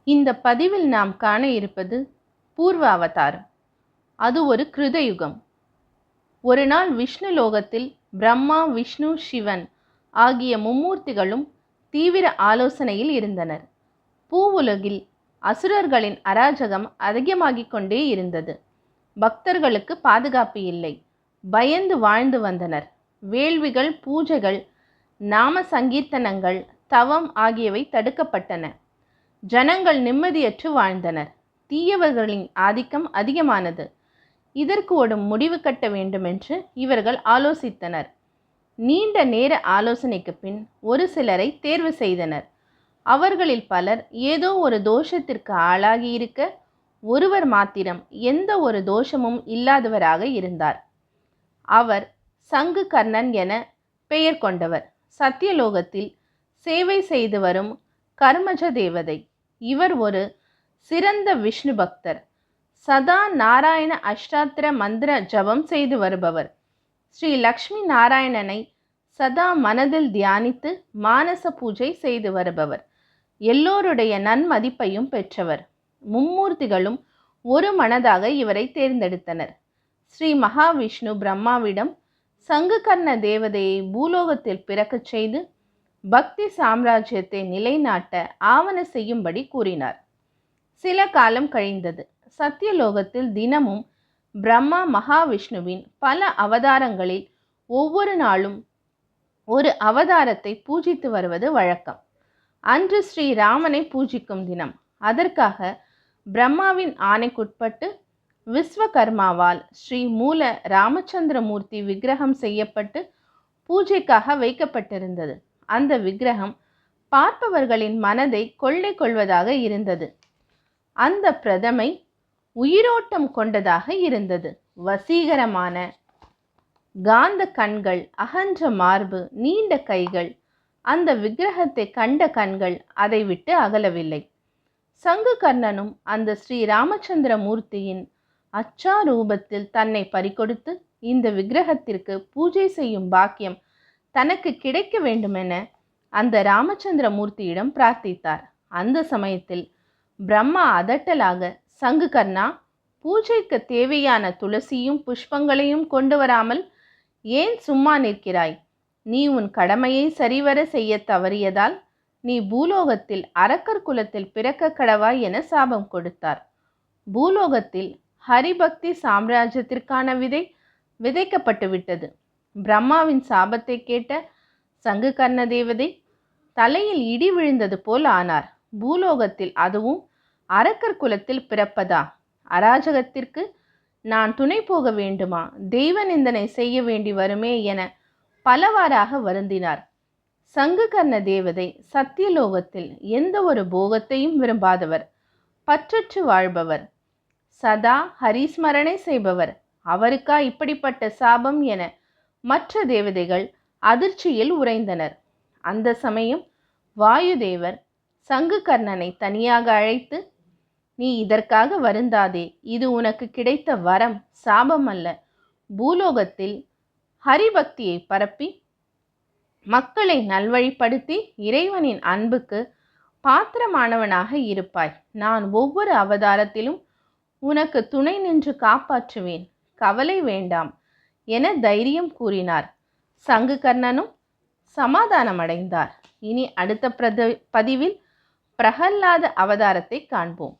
இந்த பதிவில் நாம் காண இருப்பது பூர்வ அவதாரம். அது ஒரு கிருதயுகம். ஒரு நாள் விஷ்ணு லோகத்தில் பிரம்மா, விஷ்ணு, சிவன் ஆகிய மும்மூர்த்திகளும் தீவிர ஆலோசனையில் இருந்தனர். பூவுலகில் அசுரர்களின் அராஜகம் அதிகமாகிக் கொண்டே இருந்தது. பக்தர்களுக்கு பாதுகாப்பு இல்லை. பயந்து வாழ்ந்து வந்தனர். வேள்விகள், பூஜைகள், நாம சங்கீர்த்தனங்கள், தவம் ஆகியவை தடுக்கப்பட்டன. ஜனங்கள் நிம்மதியற்று வாழ்ந்தனர். தீயவர்களின் ஆதிக்கம் அதிகமானது. இதற்கு ஒரு முடிவு கட்ட வேண்டுமென்று இவர்கள் ஆலோசித்தனர். நீண்ட நேர ஆலோசனைக்கு பின் ஒரு சிலரை தேர்வு செய்தனர். அவர்களில் பலர் ஏதோ ஒரு தோஷத்திற்கு ஆளாகி இருக்க, ஒருவர் மாத்திரம் எந்த ஒரு தோஷமும் இல்லாதவராக இருந்தார். அவர் சங்கு கர்ணன் என பெயர் கொண்டவர். சத்தியலோகத்தில் சேவை செய்து வரும் கர்மஜ தேவதை. இவர் ஒரு சிறந்த விஷ்ணு பக்தர். சதா நாராயண அஷ்டாத்திர மந்திர ஜபம் செய்து வருபவர். ஸ்ரீ லக்ஷ்மி நாராயணனை சதா மனதில் தியானித்து மானச பூஜை செய்து வருபவர். எல்லோருடைய நன்மதிப்பையும் பெற்றவர். மும்மூர்த்திகளும் ஒரு மனதாக இவரை தேர்ந்தெடுத்தனர். ஸ்ரீ மகாவிஷ்ணு பிரம்மாவிடம் சங்குகர்ண தேவதையை பூலோகத்தில் பிறக்கச் செய்து பக்தி சாம்ராஜ்யத்தை நிலைநாட்ட ஆவண செய்யும்படி கூறினார். சில காலம் கழிந்தது. சத்தியலோகத்தில் தினமும் பிரம்மா மகாவிஷ்ணுவின் பல அவதாரங்களில் ஒவ்வொரு நாளும் ஒரு அவதாரத்தை பூஜித்து வருவது வழக்கம். அன்று ஸ்ரீராமனை பூஜிக்கும் தினம். அதற்காக பிரம்மாவின் ஆணைக்குட்பட்டு விஸ்வகர்மாவால் ஸ்ரீ மூல ராமச்சந்திரமூர்த்தி விக்கிரகம் செய்யப்பட்டு பூஜைக்காக வைக்கப்பட்டிருந்தது. அந்த விக்கிரகம் பார்ப்பவர்களின் மனதை கொள்ளை கொள்வதாக இருந்தது. அந்த பிரதமை உயிரோட்டம் கொண்டதாக இருந்தது. வசீகரமான காந்த கண்கள், அகன்ற மார்பு, நீண்ட கைகள். அந்த விக்கிரகத்தை கண்ட கண்கள் அதை விட்டு அகலவில்லை. சங்குகர்ணனும் அந்த ஸ்ரீ ராமச்சந்திர மூர்த்தியின் அச்சாரூபத்தில் தன்னை பறிகொடுத்து இந்த விக்கிரகத்திற்கு பூஜை செய்யும் பாக்கியம் தனக்கு கிடைக்க வேண்டுமென அந்த ராமச்சந்திர மூர்த்தியிடம் பிரார்த்தித்தார். அந்த சமயத்தில் பிரம்மா அதட்டலாக, சங்குகர்ணா, பூஜைக்கு தேவையான துளசியும் புஷ்பங்களையும் கொண்டு வராமல் ஏன் சும்மா நிற்கிறாய்? நீ உன் கடமையை சரிவர செய்ய தவறியதால் நீ பூலோகத்தில் அரக்கர் குலத்தில் பிறக்க கடவாய் என சாபம் கொடுத்தார். பூலோகத்தில் ஹரிபக்தி சாம்ராஜ்யத்திற்கான விதை விதைக்கப்பட்டு விட்டது. பிரம்மாவின் சாபத்தை கேட்ட சங்குகர்ண தேவதை தலையில் இடி விழுந்தது போல் ஆனார். பூலோகத்தில், அதுவும் அரக்கர் குலத்தில் பிறப்பதா? அராஜகத்திற்கு நான் துணை போக வேண்டுமா? தெய்வ நிந்தனை செய்ய வேண்டி வருமே என பலவாறாக வருந்தினார். சங்குகர்ண தேவதை சத்தியலோகத்தில் எந்த ஒரு போகத்தையும் விரும்பாதவர், பற்றற்று வாழ்பவர், சதா ஹரிஸ்மரணை செய்பவர். அவருக்கா இப்படிப்பட்ட சாபம் என மற்ற தேவதைகள் அதிர்ச்சியில் உறைந்தனர். அந்த சமயம் வாயுதேவர் சங்குகர்ணனை தனியாக அழைத்து, நீ இதற்காக வருந்தாதே. இது உனக்கு கிடைத்த வரம், சாபம் அல்ல. பூலோகத்தில் ஹரிபக்தியை பரப்பி மக்களை நல்வழிப்படுத்தி இறைவனின் அன்புக்கு பாத்திரமானவனாக இருப்பாய். நான் ஒவ்வொரு அவதாரத்திலும் உனக்கு துணை நின்று காப்பாற்றுவேன். கவலை வேண்டாம் என தைரியம் கூறினார். சங்குகர்ணனும் சமாதானமடைந்தார். இனி அடுத்த பதிவில் பிரகல்லாத அவதாரத்தை காண்போம்.